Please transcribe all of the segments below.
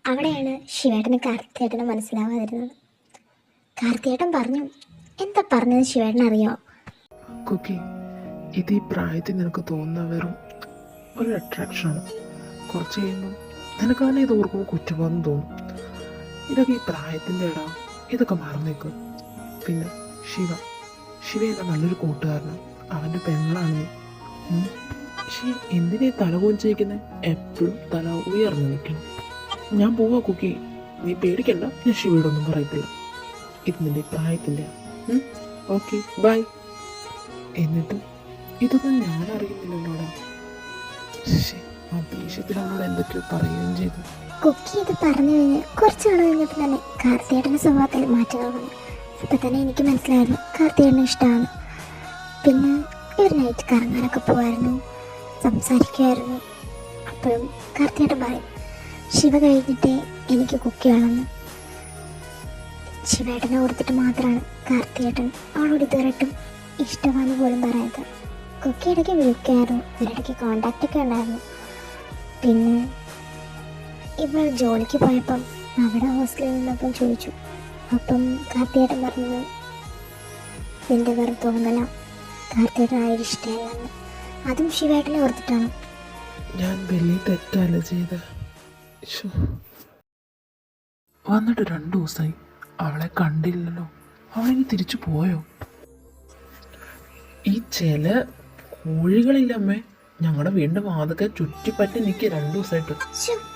അവിടെയാണ് ശിവേട്ടന് കാർത്തിയേട്ടനെ മനസ്സിലാവാതിരുന്നത്. കാർത്തിയേട്ടൻ പറഞ്ഞു. എന്താ പറഞ്ഞത് ശിവേട്ടൻ അറിയോ? കുക്കി, ഇത് ഈ പ്രായത്തിൽ നിനക്ക് തോന്നുന്ന വെറും ഒരു അട്രാക്ഷനാണ്. കുറച്ച് കഴിയുമ്പം നിനക്ക് തന്നെ ഇത് ഓർക്കുമ്പോൾ കുറ്റബോധം തോന്നും. ഇതൊക്കെ ഈ പ്രായത്തിൻ്റെ ഇടാ, ഇതൊക്കെ മറന്നേക്കും. പിന്നെ ശിവ എൻ്റെ നല്ലൊരു കൂട്ടുകാരനാണ്. അവൻ്റെ പെങ്ങളാണ് നീ. എന്തിനാ തല കുഞ്ചിരിക്കുന്നത്? എപ്പോഴും തല ഉയർന്നു നിൽക്കണം. ഞാൻ പോവാ കുക്കി, നീ പേടിക്കണ്ട. ഞാൻ ശിവയോടൊന്നും പറയത്തില്ല. ഇത് നിന്റെ പ്രായത്തിൻ്റെ. Okay bye. എന്നിട്ട് ഇതൊന്നും ഞാൻ അറിയുന്നില്ലല്ലോടാ. ആ ദേഷ്യത്തിൽ അവളോട് എന്തൊക്കെയോ പറയുകയും ചെയ്തു. കുക്കി ഇത് പറഞ്ഞു കഴിഞ്ഞ് കുറച്ചാൾ കഴിഞ്ഞപ്പോൾ തന്നെ കാർത്തിയേട്ടൻ്റെ സ്വഭാവത്തിൽ മാറ്റങ്ങൾ വന്നു. അപ്പം തന്നെ എനിക്ക് മനസ്സിലായിരുന്നു കാർത്തിയേട്ടന് ഇഷ്ടമാണ്. പിന്നെ ഒരു നൈറ്റ് കറങ്ങാനൊക്കെ പോകായിരുന്നു, സംസാരിക്കുമായിരുന്നു. അപ്പോഴും കാർത്തിയേട്ടൻ പറയും ശിവ കഴിഞ്ഞിട്ടേ എനിക്ക് കുക്കി വേണമെന്ന്. ശിവേട്ടനെ ഓർത്തിട്ട് മാത്രമാണ് കാർത്തിയേട്ടൻ അവളോട് ഇതുവരെയിട്ടും ഇഷ്ടമാണെന്ന് പോലും പറയാത്തത്. കുക്കി ഇടയ്ക്ക് വിളിക്കായിരുന്നു, ഇവരിടയ്ക്ക് കോണ്ടാക്റ്റൊക്കെ ഉണ്ടായിരുന്നു. പിന്നെ ഇവൾ ജോലിക്ക് പോയപ്പം അവിടെ ഹോസ്റ്റലിൽ നിന്നപ്പം ചോദിച്ചു. അപ്പം കാർത്തിയേട്ടൻ പറഞ്ഞത് നിന്റെ വെറും തോന്നല, കാർത്തിയേട്ടനായൊരു ഇഷ്ടമല്ലെന്ന്. അതും ശിവേട്ടനെ ഓർത്തിട്ടാണ്. ഞാൻ വലിയ തെറ്റല്ല ചെയ്ത. വന്നിട്ട് 2 ദിവസമായി, അവളെ കണ്ടില്ലല്ലോ. അവളിനി തിരിച്ചു പോയോ? ഈ ചില കോഴികളില്ലമ്മേ, ഞങ്ങളുടെ വീടിൻ്റെ വാതൊക്കെ ചുറ്റിപ്പറ്റി നിൽക്കുക 2 ദിവസമായിട്ട്.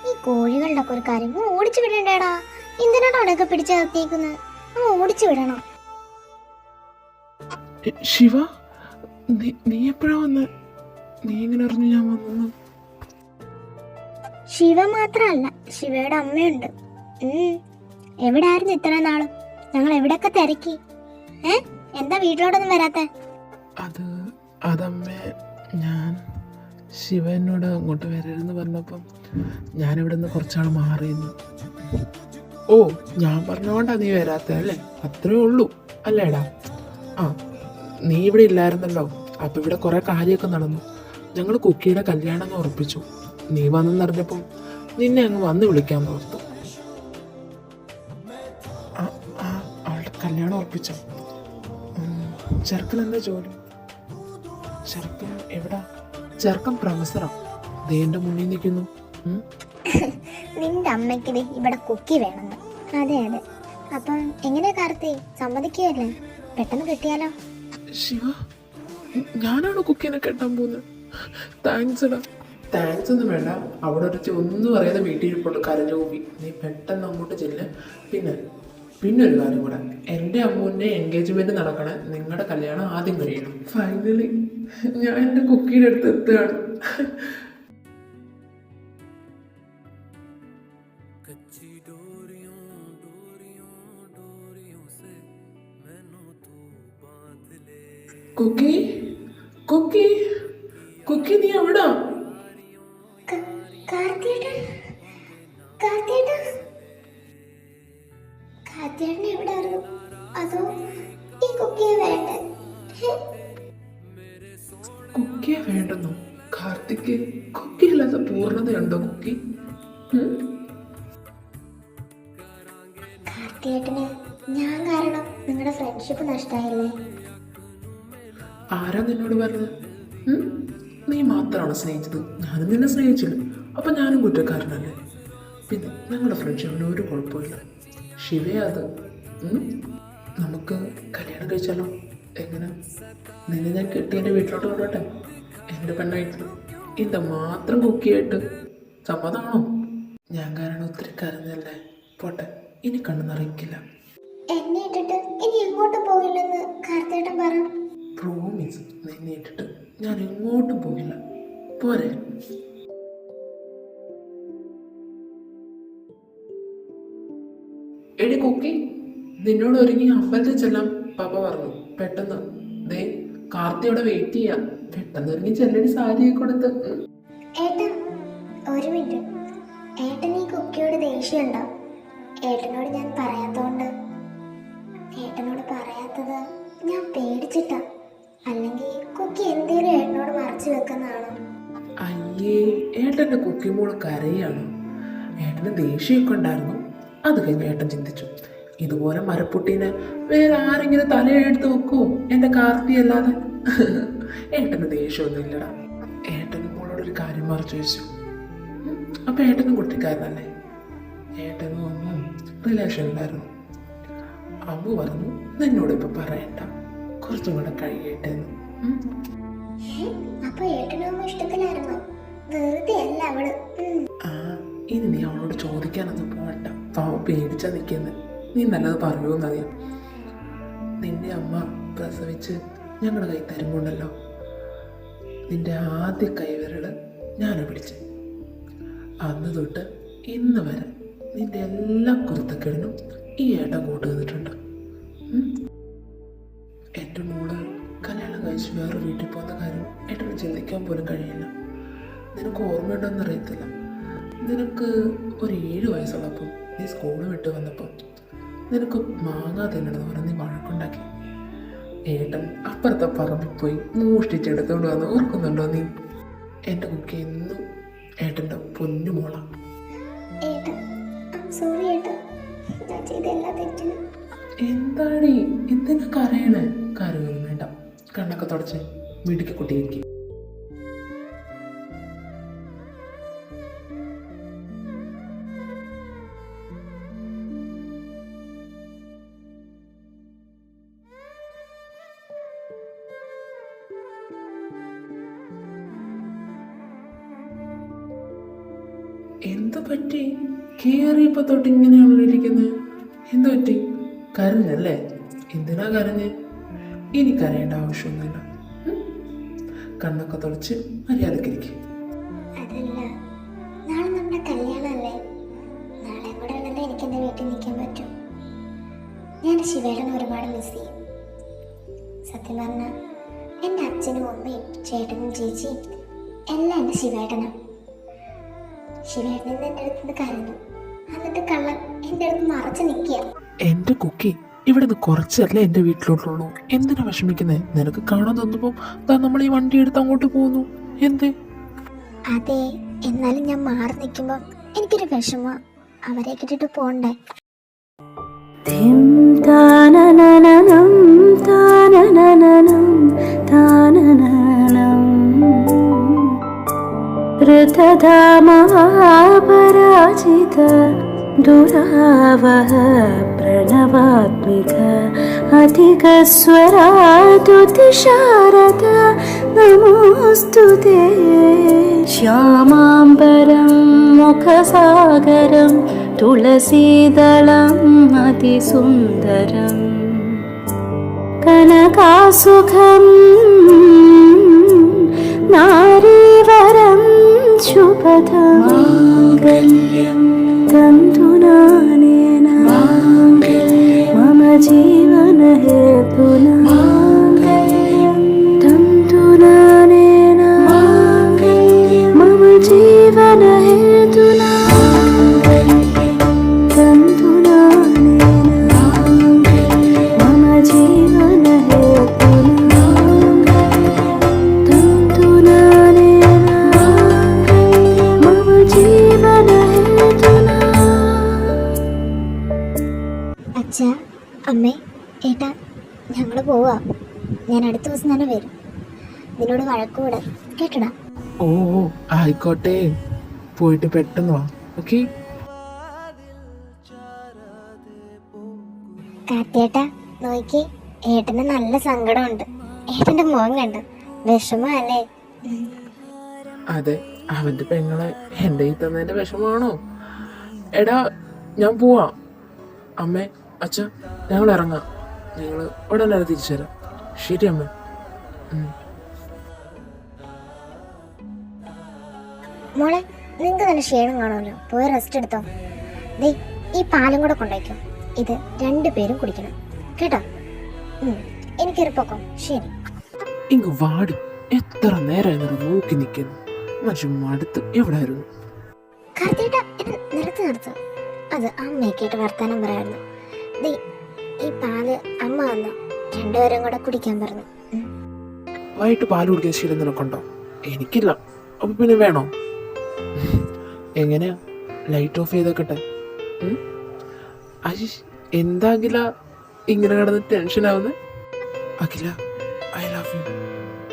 ഈ കോഴികളുടെ ഒക്കെ ഒരു കാര്യം ഓടിച്ചു വിടണ്ടേടാ. എന്തിനാണ് അവിടെയൊക്കെ പിടിച്ചു നിർത്തിയേക്കുന്നത്? ഓടിച്ചു വിടണം. ശിവ, നീ എപ്പോഴാ വന്ന്? നീ എങ്ങനെ അറിഞ്ഞു ഞാൻ വന്നു? ശിവ മാത്രമല്ല, ശിവയുടെ അമ്മയുണ്ട്. എവിടെ ആയിരുന്നു ഇത്ര നാളും? ഞങ്ങൾ എവിടെയൊക്കെ തിരക്കി. എന്താ വീട്ടിലോട്ടൊന്നും വരാത്ത? അതമ്മേ, ഞാൻ ശിവ എന്നോട് അങ്ങോട്ട് വരരുതെന്ന് പറഞ്ഞപ്പം ഞാനിവിടെ നിന്ന് കുറച്ചാൾ മാറിയിരുന്നു. ഓ, ഞാൻ പറഞ്ഞോണ്ടാ നീ വരാത്തല്ലേ? അത്രേ ഉള്ളൂ അല്ലേടാ? ആ, നീ ഇവിടെ ഇല്ലായിരുന്നല്ലോ. അപ്പം ഇവിടെ കുറേ കാര്യമൊക്കെ നടന്നു. ഞങ്ങൾ കുക്കിയുടെ കല്യാണം അങ്ങ് ഉറപ്പിച്ചു. നീ വന്നെന്നറിഞ്ഞപ്പം നിന്നെ അങ്ങ് വന്ന് വിളിക്കാൻ ഓർത്തു. അവളുടെ കല്യാണം ഉറപ്പിച്ചോ? ചെറുക്കൻ എന്താ ജോലി? ചെറുക്കൻ എവിടാ? ചെറുക്കൻ പ്രൊഫസറാ. ദേന്റെ മുന്നിൽ നിൽക്കുന്നു. നിന്റെ അമ്മയ്ക്ക് ഇവിടെ കുക്കി വേണമെന്ന്. അതെ അതെ. അപ്പം എങ്ങനെയാ കാർത്തി, സമ്മതിക്കുകയല്ലേ? പെട്ടെന്ന് കിട്ടിയാലോ? ശിവ, ഞാനാണ് കുക്കിനെ കെട്ടാൻ പോകുന്നത്. താങ്ക്സ് എടാ. താങ്ക്സ് ഒന്നും വേണ്ട. അവിടെ ഒരു ഒന്നും അറിയാതെ വീട്ടിൽ ഇരിപ്പുണ്ട് കരഞ്ഞു കൂപ്പി. നീ പെട്ടെന്ന് അങ്ങോട്ട് ചെല്ല്. പിന്നെ ഒരു കാര്യം കൂടെ, എൻ്റെ അമ്മൂൻ്റെ എൻഗേജ്മെൻറ്റ് നടക്കണേ. നിങ്ങളുടെ കല്യാണം ആദ്യം കഴിയണം. ഫൈനലി ഞാൻ എൻ്റെ കുക്കിയുടെ അടുത്ത് എത്തുകയാണ്. കുക്കി കുക്കി കുക്കി, നീ എവിടാ? കാർത്തിയേട്ടൻ എവിടായിരുന്നു? അതോ ഈ കുക്കിയെ വേണ്ടേ? കുക്കിയെ വേണ്ടെന്നോ? കാർത്തിക്ക് കുക്കിയില്ലാത്ത പൂർണ്ണതയുണ്ടോ കുക്കി? കാർത്തിയേട്ടന് ഞാൻ കാരണം നിങ്ങളുടെ ഫ്രണ്ട്ഷിപ്പ് നഷ്ടമായില്ലേ? ആരാ നിന്നോട് പറഞ്ഞത്? നീ മാത്രമാണ് സ്നേഹിച്ചത്, ഞാനും നിന്നെ സ്നേഹിച്ചില്ല. അപ്പം ഞാനും കുറ്റക്കാരനല്ലേ? പിന്നെ ഞങ്ങളുടെ ഫ്രണ്ട്ഷിപ്പിന് ഒരു കുഴപ്പമില്ല. ശിവയാ അത്. നമുക്ക് കല്യാണം കഴിച്ചാലോ? എങ്ങനെ? നിന്നെ ഞാൻ കെട്ടി എൻ്റെ വീട്ടിലോട്ട് കൊണ്ടോട്ടെ? എൻ്റെ പെണ്ണായിട്ട് ഇത് മാത്രം കുക്കിയായിട്ട് സമ്മതമാണോ? ഞാൻ കാരണം ഒത്തിരി കരഞ്ഞല്ലേ? പോട്ടെ, ഇനി കണ്ണു നിറയിക്കില്ല. എന്നെ ഇട്ടിട്ട് ഇനി എങ്ങോട്ടും പോകില്ലെന്ന് കാർത്തിയേട്ടൻ പറ. പ്രോമിസ്, നിന്നെ ഇട്ടിട്ട് ഞാൻ എങ്ങോട്ടും പോകില്ല. പോരെ? എടി കുക്കി, നിന്നോട് ഒരുങ്ങി അമ്പലത്തിൽ ചെല്ലാം പാപ്പ പറഞ്ഞു. പെട്ടെന്ന് ദേ കാർത്തിയോടെ വെയിറ്റ് ചെയ്യാം. പെട്ടെന്ന് ഒരുങ്ങി ചെല്ലടി സാരിയൊക്കെ കൊടുത്ത്. ഏട്ടാ ഒരു മിനിറ്റ്. ഏട്ടൻ ഈ കുക്കിയോട് ദേഷ്യമുണ്ടോ? ഏട്ടനോട് ഞാൻ പറയാത്തതുകൊണ്ട്. ഏട്ടനോട് പറയാത്തത് ഞാൻ പേടിച്ചിട്ടാ. അല്ലെങ്കിൽ കുക്കി എന്തേലും ഏട്ടനോട് മറച്ചു വെക്കുന്നതാണോ? അയ്യേ, ഏട്ടൻ്റെ കുക്കി മോള് കരയാണ്. ഏട്ടന് ദേഷ്യമൊക്കെ ഉണ്ടായിരുന്നു. അത് കഴിഞ്ഞ് ഏട്ടൻ ചിന്തിച്ചു, ഇതുപോലെ മരപ്പൊട്ടീനെ വേറെ ആരെങ്കിലും തലയെടുത്ത് വെക്കുമോ എൻ്റെ കാർത്തി അല്ലാതെ? ഏട്ടന് ദേഷ്യമൊന്നും ഇല്ലടാ. ഏട്ടനും മോളോടൊരു കാര്യം മറച്ചു ചോദിച്ചു. അപ്പം ഏട്ടനും കുട്ടിക്കാരനല്ലേ? ഏട്ടനും അമ്മും റിലേഷനിലായിരുന്നു. അമ്മു പറഞ്ഞു, നിന്നോട് ഇപ്പം പറയണ്ട, കുറച്ചും കൂടെ കഴിയട്ടെ എന്ന്. അപ്പൊ ഏട്ടനും അമ്മ ഇഷ്ടത്തിലായിരുന്നു, വെറുതെ അല്ല അവള്. ആ, ഇനി നീ അവളോട് ചോദിക്കാനൊന്നും പോകണ്ട. പാവം പേടിച്ചാ നിൽക്കുന്നത്. നീ നല്ലത് പറയുമെന്നറിയാം. നിന്റെ അമ്മ പ്രസവിച്ച് ഞങ്ങളുടെ കൈ തരുമ്പോണ്ടല്ലോ, നിന്റെ ആദ്യ കൈവിരൽ ഞാനാ പിടിച്ച്. അന്ന് തൊട്ട് ഇന്ന് വരെ നിന്റെ എല്ലാ കുരുത്തക്കേടിനും ഈ ഏട്ടൻ കൂട്ട് നിന്നിട്ടുണ്ട്. എൻ്റെ മോള് കല്യാണം കഴിച്ച് വേറെ വീട്ടിൽ പോകുന്ന കാര്യം ഏട്ടന് ചിന്തിക്കാൻ പോലും കഴിയില്ല. നിനക്ക് ഓർമ്മയുണ്ടോയെന്ന് അറിയത്തില്ല. നിനക്ക് ഒരു 7 വയസ്സുള്ളപ്പം നീ സ്കൂളിൽ വിട്ട് വന്നപ്പം നിനക്ക് മാങ്ങ തിന്നണമെന്ന് പറഞ്ഞ് നീ വഴക്കുണ്ടാക്കി. ഏട്ടൻ അപ്പുറത്തെ പറമ്പിൽ പോയി മോഷ്ടിച്ചെടുത്തോണ്ട് വന്ന് ഓർക്കുന്നുണ്ടോ നീ? എൻ്റെ കുക്കി എന്നും ഏട്ടൻ്റെ പൊന്നുമോള. എന്താടി എന്തിനാ കരയണേ? കരയൊന്നും വേണ്ട, കണ്ണൊക്കെ തുടച്ച് വീട്ടിലേക്ക് കുട്ടിയിരിക്കും. എന്തു പറ്റി? കേറിയപ്പോ തൊട്ട് ഇങ്ങനെയാണല്ലോ ഇരിക്കുന്നത്. എന്തു പറ്റി? കരഞ്ഞല്ലേ? എന്തിനാ കരഞ്ഞ്? ഇനി കരയേണ്ട ആവശ്യമൊന്നുമില്ല. കണ്ണൊക്കെ തുടച്ച് മര്യാദക്കിരിക്കും. അതല്ല, നാളെ നമ്മുടെ കല്യാണമല്ലേ? നാളെ കൂടെ ആണല്ലേ എനിക്ക് എൻ്റെ വീട്ടിൽ നിൽക്കാൻ പറ്റും. ഞാൻ ശിവേട്ടനെ ഒരുപാട് മിസ് ചെയ്യും. സത്യം പറഞ്ഞാൽ എൻ്റെ അച്ഛനും അമ്മയും ചേട്ടനും ചേച്ചിയും എല്ലാം എൻ്റെ ശിവേട്ടനാണ്. ശിവേട്ടൻ എൻ്റെ അടുത്ത് കരഞ്ഞു, എന്നിട്ട് കള്ളൻ എൻ്റെ അടുത്ത് മറച്ച് നിൽക്കുക. എൻ്റെ കുക്കി, ഇവിടെ നിന്ന് കുറച്ചല്ലേ എൻ്റെ വീട്ടിലോട്ടുള്ളൂ. എന്തിനാ വിഷമിക്കുന്നത്? നിനക്ക് കാണാൻ തോന്നുമ്പോൾ നമ്മൾ ഈ വണ്ടി എടുത്ത് അങ്ങോട്ട് പോകുന്നു. എന്ത്? അതെ, എന്നാലും ഞാൻ മാറി നിൽക്കുമ്പോൾ എനിക്കൊരു വിഷമം. അവരെ കിട്ടിട്ട് പോണ്ടേ. പരാജിത ദുരാവഹ പ്രണവാത്മിക അധികസ്വരാതുതിശാരദ നമോസ്തുതേ. ശ്യാമാംബരം മുഖസാഗരം തുളസീദളം അതിസുന്ദരം കനകാസുഖം നാരീവരം ശുഭദമാംഗല്യം തന്തുനാനേന മമ ജീവന ഹേതുനാ തന്തുനാനേന മമ ജീവന ഹേതുനാ തന്തുനാനേന മമ ജീവന ഹേതുനാ തന്തുനാനേന മമ ജീവന ഹേതുനാ. അച്ഛാ, അമ്മേ, ഏട്ടാ, ഞങ്ങൾ പോവാ. ഞാൻ അടുത്ത ദിവസം തന്നെ വരും. നിന്നോട് വഴക്കൂടെ കേട്ടടാ. ഓ ആയിക്കോട്ടെ, പോയിട്ട് പെട്ടെന്ന് വാ. ഓക്കെ? കാത്തിയേട്ടാ, നോക്കി, ഏട്ടന് നല്ല സങ്കടമുണ്ട്. ഏട്ടന്റെ മുഖം കണ്ടു, വിഷമല്ലേ? അതെ, അവൻ്റെ പെങ്ങളെ എൻ്റെ ഈ തന്നതിൻ്റെ വിഷമമാണോ? എടാ, ഞാൻ പോവാം. അമ്മേ, അച്ഛ, ഞങ്ങൾ ഇറങ്ങാം. ഞങ്ങൾ ഉടനെ തിരിച്ചു തരാം. ശരി അമ്മ. മോളെ, നിങ്ങൾക്ക് തന്നെ ക്ഷീണം കാണുമല്ലോ, പോയി റെസ്റ്റ് എടുത്തോ. ദേ, ഈ പാലും കൂടെ കൊണ്ടുവയ്ക്കോ. ഇത് 2 പേരും കുടിക്കണം കേട്ടോ. എനിക്കൊരു പൊക്കം. ശരി. ഇങ്ങ് വാടി. എത്ര നേരമായി നോക്കി നിൽക്കുന്നു. മനുഷ്യൻ മടുത്ത് എവിടെ ആയിരുന്നു? കാർത്തിയേട്ടാ, ഇത് നിർത്ത്. അത് അമ്മയൊക്കെയായിട്ട് വർത്താനം പറയായിരുന്നു. ദേ, ഈ പാല് അമ്മ വന്നു, 2 പേരും കൂടെ കുടിക്കാൻ പറഞ്ഞു. വൈകിട്ട് പാല് കുടിക്കാൻ ശീലം നിനക്കുണ്ടോ? എനിക്കില്ല. അപ്പൊ പിന്നെ വേണോ? എങ്ങനെയാ? Light of ചെയ്തേക്കട്ടെ. ആശിഷ്, എന്താ അഖില ഇങ്ങനെ കിടന്ന് ടെൻഷനാവുന്നത്? അഖില, ഐ ലവ് യു.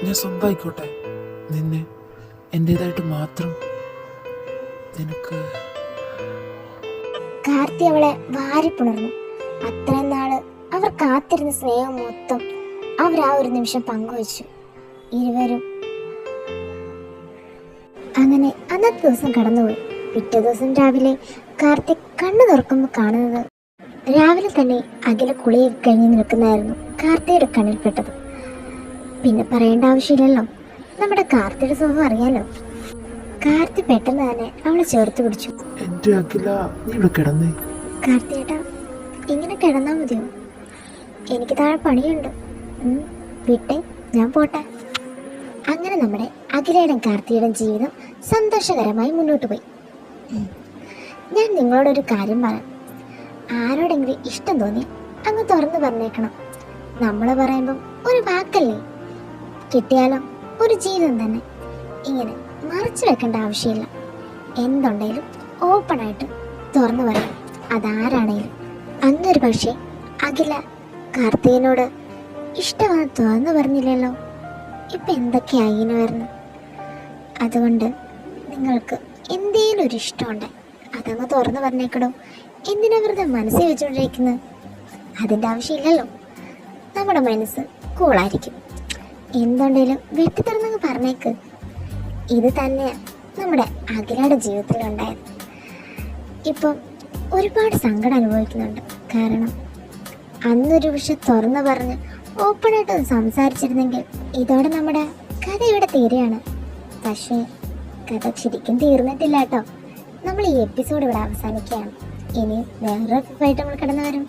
ഞാൻ സ്വന്തമായിക്കോട്ടെ, നിന്നെ എൻ്റേതായിട്ട് മാത്രം. നിനക്ക് കാർത്തി അവളെ വാരിപ്പുണർന്നു. അത്രയും നാള് അവർ കാത്തിരുന്ന സ്നേഹം മൊത്തം അവർ ആ ഒരു നിമിഷം പങ്കുവച്ചു. ഇരുവരും അങ്ങനെ അന്നത്തെ ദിവസം കടന്നുപോയി. പിറ്റേ ദിവസം രാവിലെ കാർത്തിക് കണ്ണു തുറക്കുമ്പോൾ കാണുന്നത് രാവിലെ തന്നെ അഖില കുളിയിൽ കഴിഞ്ഞ് നിൽക്കുന്നതായിരുന്നു കാർത്തിയുടെ കണ്ണിൽപ്പെട്ടത്. പിന്നെ പറയേണ്ട ആവശ്യമില്ലല്ലോ, നമ്മുടെ കാർത്തിയുടെ സ്വഭാവം അറിയാലോ. കാർത്തി പെട്ടെന്ന് തന്നെ അവളെ ചേർത്ത് പിടിച്ചു. എൻ്റെ അഖില, നീ ഇവിടെ കിടന്നേ. കാർത്തിയേട്ടാ, ഇങ്ങനെ കിടന്നാൽ മതിയോ? എനിക്ക് താഴെ പണിയുണ്ട്. വിട്ടെ, ഞാൻ പോട്ടെ. അങ്ങനെ നമ്മുടെ അഖിലയുടെ കാർത്തിയുടെ ജീവിതം സന്തോഷകരമായി മുന്നോട്ട് പോയി. ഞാൻ നിങ്ങളോടൊരു കാര്യം പറയാം. ആരോടെങ്കിലും ഇഷ്ടം തോന്നി അങ്ങ് തുറന്നു പറഞ്ഞേക്കണം. നമ്മൾ പറയുമ്പം ഒരു വാക്കല്ലേ, കിട്ടിയാലോ ഒരു ജീവിതം തന്നെ. ഇങ്ങനെ മറച്ചു വെക്കേണ്ട ആവശ്യമില്ല. എന്തുണ്ടെങ്കിലും ഓപ്പണായിട്ട് തുറന്നു പറയാം, അതാരാണേലും. അന്നൊരു പക്ഷേ അഖില കാർത്തികനോട് ഇഷ്ടമാണ് തുറന്നു പറഞ്ഞില്ലല്ലോ. ഇപ്പം എന്തൊക്കെയായി ഇങ്ങനെ വരുന്നു. അതുകൊണ്ട് നിങ്ങൾക്ക് എന്തേലും ഒരു ഇഷ്ടമുണ്ട്, അതങ്ങ് തുറന്നു പറഞ്ഞേക്കടോ. എന്തിനാ വെറുതെ മനസ്സിൽ വെച്ചുകൊണ്ടിരിക്കുന്നത്? അതിൻ്റെ ആവശ്യമില്ലല്ലോ. നമ്മുടെ മനസ്സ് കൂളായിരിക്കും. എന്തുണ്ടെങ്കിലും വെട്ടി തുറന്നങ്ങ് പറഞ്ഞേക്ക്. ഇത് തന്നെയാണ് നമ്മുടെ അഖിലയുടെ ജീവിതത്തിലുണ്ടായത്. ഇപ്പം ഒരുപാട് സങ്കടം അനുഭവിക്കുന്നുണ്ട്. കാരണം അന്നൊരു പക്ഷെ തുറന്നു പറഞ്ഞ് ഓപ്പണായിട്ട് സംസാരിച്ചിരുന്നെങ്കിൽ ഇതോടെ നമ്മുടെ കഥ ഇവിടെ തീരെയാണ്. പക്ഷേ കഥ ശരിക്കും തീർന്നിട്ടില്ല കേട്ടോ. നമ്മൾ ഈ എപ്പിസോഡ് ഇവിടെ അവസാനിക്കുകയാണ്. ഇനി വേറൊരു എപ്പിസോഡ് നമ്മൾ കടന്നു വരും.